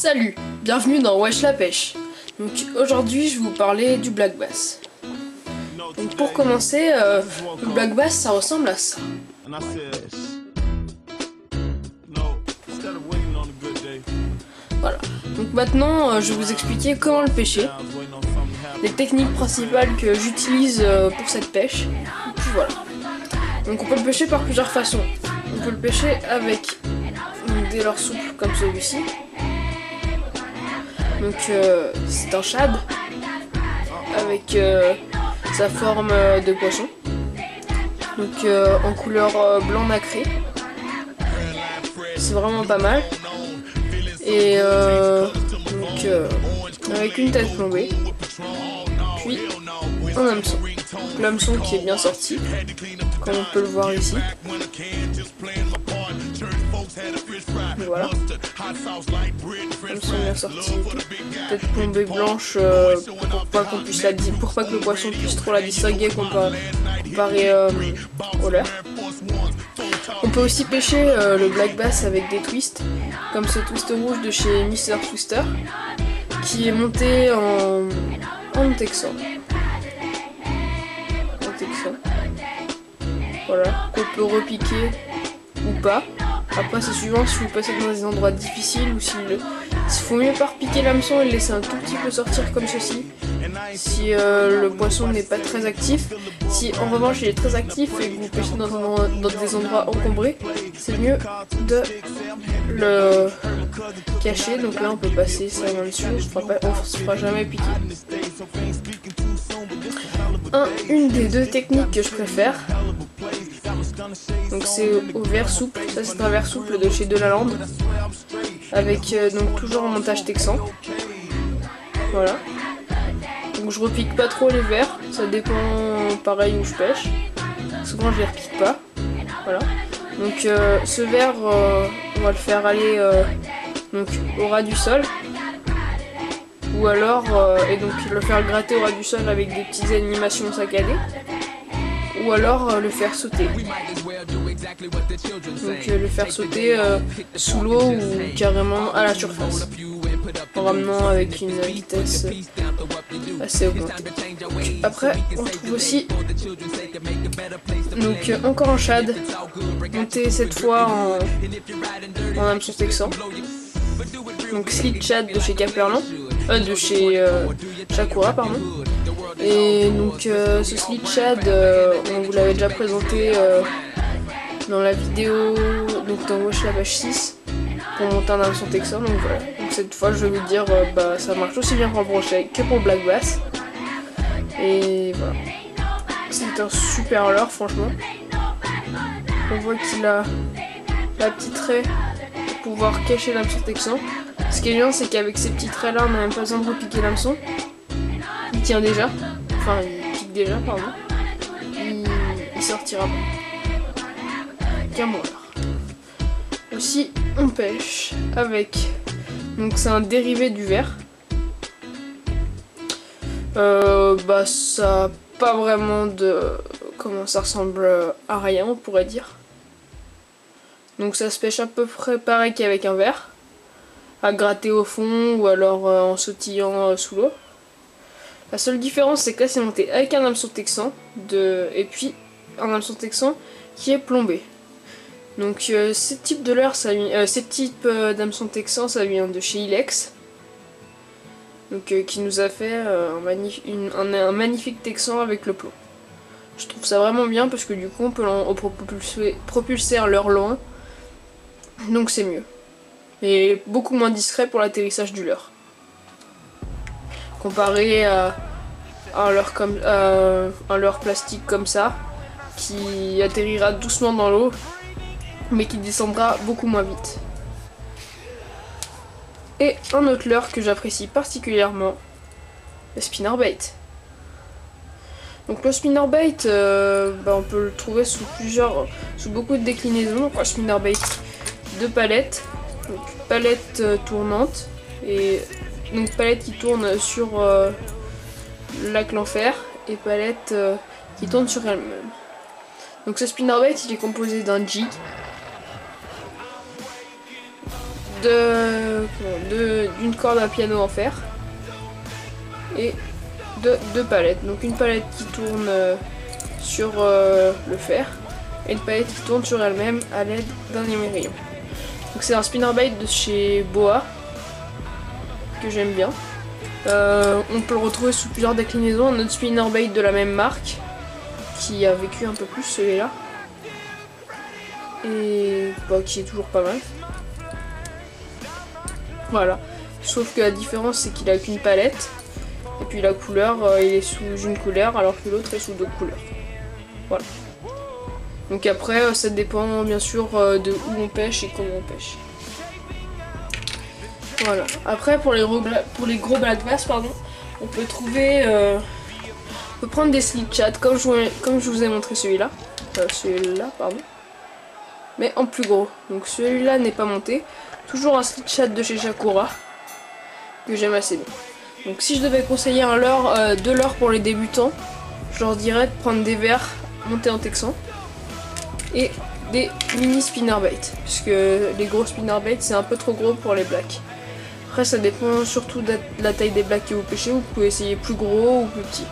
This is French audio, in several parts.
Salut, bienvenue dans Wesh la pêche. Donc aujourd'hui je vais vous parler du black bass. Donc pour commencer, le black bass ça ressemble à ça. Voilà. Donc maintenant je vais vous expliquer comment le pêcher, les techniques principales que j'utilise pour cette pêche. Et puis voilà. Donc on peut le pêcher par plusieurs façons. On peut le pêcher avec des leurres souples comme celui-ci. Donc c'est un shad avec sa forme de poisson. Donc en couleur blanc nacré. C'est vraiment pas mal. Et donc avec une tête plombée. Puis un hameçon. L'hameçon qui est bien sorti, comme on peut le voir ici. Voilà. Hameçon bien sorti. Tête plombée blanche pour pas qu'on puisse pour pas que le poisson puisse trop la distinguer comparé au leurre. On peut aussi pêcher le black bass avec des twists, comme ce twist rouge de chez Mr Twister, qui est monté en texan. Voilà, qu'on peut repiquer ou pas. Après c'est suivant si vous passez dans des endroits difficiles ou s'il faut mieux pas repiquer l'hameçon et le laisser un tout petit peu sortir comme ceci. Si le poisson n'est pas très actif. Si en revanche il est très actif et que vous pêchez dans des endroits encombrés, c'est mieux de le cacher. Donc là on peut passer sa main dessus, on se fera jamais piquer. Une des deux techniques que je préfère, donc c'est au verre souple. Ça c'est un verre souple de chez Delaland, avec donc toujours un montage texan. Voilà. Donc je repique pas trop les verres, ça dépend pareil où je pêche. Souvent je les repique pas. Voilà. Donc ce verre, on va le faire aller donc au ras du sol. Ou alors, et donc le faire gratter au ras du sol avec des petites animations saccadées. Ou alors le faire sauter. Donc le faire sauter sous l'eau ou carrément à la surface. En ramenant avec une vitesse assez augmentée. Après on trouve aussi donc encore un shad, monté cette fois en hameçon texan. Donc Slit Shad de chez Caperlan, de chez Shakura pardon. Et donc ce Slit Shad, on vous l'avait déjà présenté dans la vidéo donc dans Wesh la pêche 6 pour monter un hameçon texan. Donc voilà. Donc cette fois je vais vous dire ça marche aussi bien pour le brochet que pour le black bass. Et voilà. C'est un super leurre franchement. On voit qu'il a la petite raie pour pouvoir cacher l'hameçon texan. Ce qui est bien c'est qu'avec ces petits traits là on n'a même pas besoin de repiquer l'hameçon. Il tient déjà. Enfin il pique déjà pardon. Il sortira pas. Qu'un bon leurre. Aussi on pêche avec, donc c'est un dérivé du verre. Ça a pas vraiment de, comment ça ressemble à rien on pourrait dire. Donc ça se pêche à peu près pareil qu'avec un verre, à gratter au fond ou alors en sautillant sous l'eau. La seule différence c'est que là c'est monté avec un hameçon texan et puis un hameçon texan qui est plombé. Donc ces types de leurres, ces types d'hameçon texan, ça vient de chez Ilex. Donc qui nous a fait un magnifique texan avec le plomb. Je trouve ça vraiment bien parce que du coup on peut propulser un leurre loin. Donc c'est mieux. Et beaucoup moins discret pour l'atterrissage du leurre. Comparé à un leurre plastique comme ça, qui atterrira doucement dans l'eau, mais qui descendra beaucoup moins vite. Et un autre leurre que j'apprécie particulièrement, le spinnerbait. Donc le spinnerbait, on peut le trouver sous beaucoup de déclinaisons. Donc un spinnerbait de palettes, donc palette tournante, et donc palette qui tourne sur lac l'enfer et palette qui tourne sur elle-même. Donc ce spinnerbait il est composé d'un jig, d'une corde à piano en fer et deux palettes. Donc une palette qui tourne sur le fer et une palette qui tourne sur elle-même à l'aide d'un aimérillon. Donc c'est un spinnerbait de chez Boa que j'aime bien. On peut le retrouver sous plusieurs déclinaisons. Un autre spinnerbait de la même marque qui a vécu un peu plus, celui-là, et qui est toujours pas mal. Voilà, sauf que la différence c'est qu'il a qu'une palette et puis la couleur il est sous une couleur alors que l'autre est sous deux couleurs. Voilà. Donc après ça dépend bien sûr de où on pêche et comment on pêche. Voilà. Après pour les gros black bass, pardon, on peut trouver on peut prendre des slip chats comme je vous ai montré celui-là. Pardon. Mais en plus gros. Donc celui-là n'est pas monté. Toujours un slip chat de chez Shakura que j'aime assez bien. Donc si je devais conseiller un leurre, deux leurres pour les débutants, je leur dirais de prendre des verres montés en texan et des mini spinnerbaits, puisque les gros spinnerbaits c'est un peu trop gros pour les blacks. Après ça dépend surtout de la taille des blacks que vous pêchez, vous pouvez essayer plus gros ou plus petit.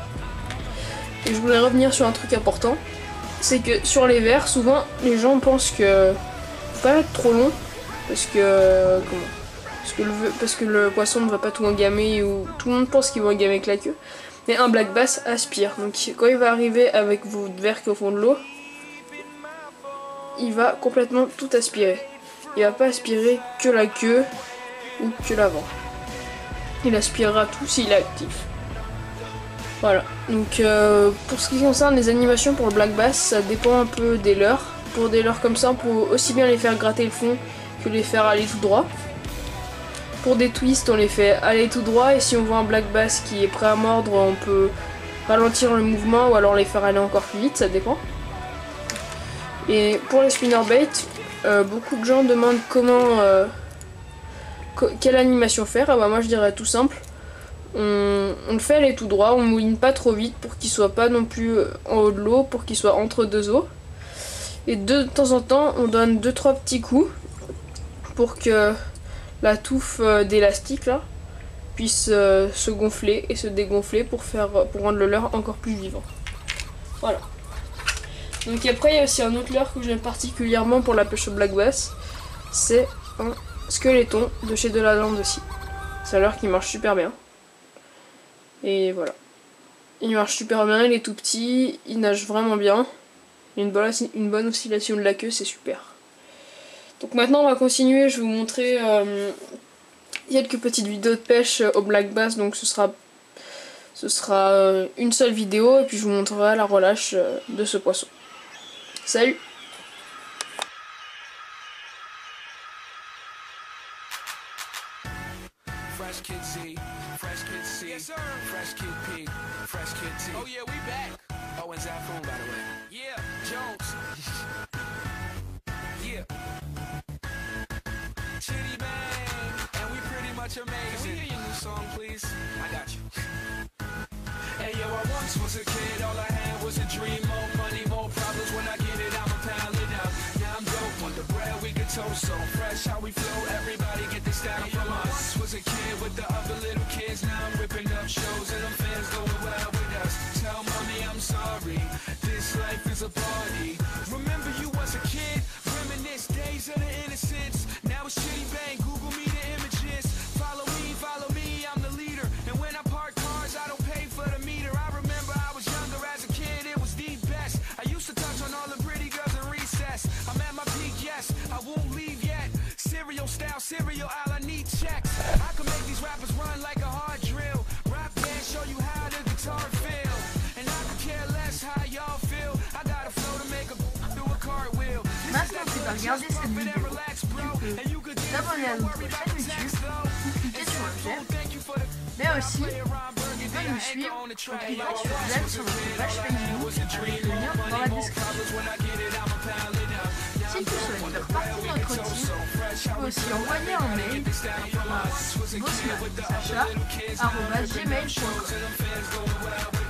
Et je voulais revenir sur un truc important, c'est que sur les verres, souvent les gens pensent que faut pas être trop long parce que parce que le poisson ne va pas tout engamer, ou tout le monde pense qu'il va engamer avec la queue. Mais un black bass aspire, donc quand il va arriver avec votre verre qui est au fond de l'eau, il va complètement tout aspirer. Il va pas aspirer que la queue ou que l'avant. Il aspirera tout s'il est actif. Voilà, donc pour ce qui concerne les animations pour le black bass, ça dépend un peu des leurres. Pour des leurres comme ça, on peut aussi bien les faire gratter le fond que les faire aller tout droit. Pour des twists, on les fait aller tout droit, et si on voit un black bass qui est prêt à mordre, on peut ralentir le mouvement ou alors les faire aller encore plus vite, ça dépend. Et pour les spinnerbaits, beaucoup de gens demandent quelle animation faire. Ah bah moi je dirais tout simple. On le fait aller tout droit, on mouline pas trop vite pour qu'il soit pas non plus en haut de l'eau, pour qu'il soit entre deux eaux. Et de temps en temps, on donne 2-3 petits coups pour que la touffe d'élastique là puisse se gonfler et se dégonfler pour rendre le leurre encore plus vivant. Voilà. Donc après il y a aussi un autre leurre que j'aime particulièrement pour la pêche au black bass, c'est un squeletton de chez Delalande aussi. C'est un leurre qui marche super bien. Et voilà. Il marche super bien, il est tout petit, il nage vraiment bien. Il y a une bonne oscillation de la queue, c'est super. Donc maintenant on va continuer, je vais vous montrer quelques petites vidéos de pêche au black bass, donc ce sera une seule vidéo et puis je vous montrerai la relâche de ce poisson. Salut! Fresh Kid Z, Fresh Kid C, yes, sir. Fresh Kid P, Fresh Kid T. Oh yeah, we back. Oh, and Zafoon, by the way. Yeah, Jones. Yeah. Chitty bang, and we pretty much amazing. Can we hear your new song, please? I got you. Hey yo, I once was a kid, all I had was a dream. More money, more problems. When I get it, I'ma pound it out. Now I'm dope on the bread, we can toast so fresh. How we flow, everybody get this down from us. Was a kid with the other little kids, now I'm ripping up shows and them fans going wild with us. Tell mommy I'm sorry, this life is a party. Remember you was a kid, reminisce days of the innocence. Now it's Chitty Bang, Google me the images. Follow me, I'm the leader. And when I park cars, I don't pay for the meter. I remember I was younger as a kid, it was the best. I used to touch on all the pretty girls in recess. I'm at my peak, yes, I won't leave yet. Cereal style, cereal aisle, I need checks. I can make these rappers run like a hard drill. Rap band, show you how the guitar feel. And I could care less how y'all feel. I got a flow to make do a cartwheel. Maintenant tu vas regarder cette vidéo, tu peux t'abonner à notre chaîne YouTube ou cliquer sur le j'aime, mais aussi tu peux nous suivre en cliquant sur j'aime sur notre page Facebook avec le lien dans la description. Si tu souhaites faire partie de notre team, tu peux aussi envoyer un mail à bosman.sacha@gmail.com.